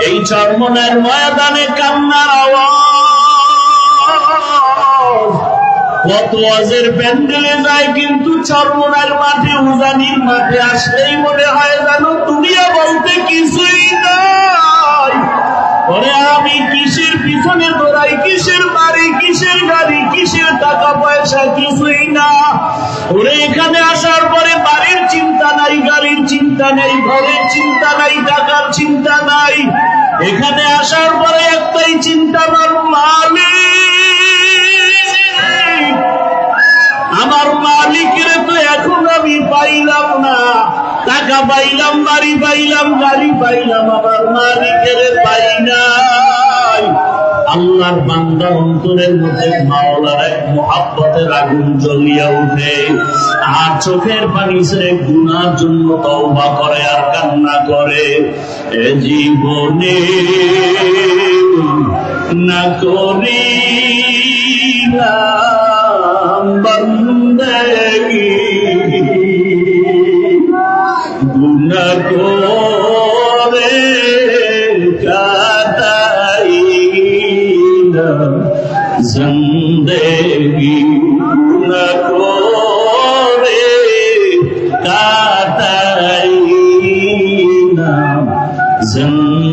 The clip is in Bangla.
এই চরমনের ময়দানে কান্নার আওয়াজ কত ওয়াজের প্যান্ডেলে যায়, কিন্তু চরমনের মাঠে উজানির মাঠে আসলেই মনে হয় জানো দুনিয়া বলতে কিছুই নাই। ওরে আমি কিসের পিছনে দৌড়াই, কিসের বাড়ি, কিসের গাড়ি, কিসের টাকা পয়সা, কিছুই না। ওরে এখানে আসার পরে বাড়ির চিন্তা নাই, গাড়ির চিন্তা নেই, ঘরের চিন্তা নাই, টাকার চিন্তা নাই। এখানে আসার পরে একটাই চিন্তা, আমার মালিক, আমার মালিকের তো এখন আমি পাইলাম না। টাকা পাইলাম, বাড়ি পাইলাম, গাড়ি পাইলাম, আমার মালিকের পাই নাই। আল্লাহর বান্দা অন্তরের মধ্যে মাওলার এক মুহাব্বতের আগুন জ্বলিয়া উঠে, আর চোখের পানি ছেড়ে গুনার জন্য তওবা করে আর কান্না করে। এ জীবনে না করিলাম বান্দেগি, গুনাহ করে কাটাইলাম জিন্দেগি।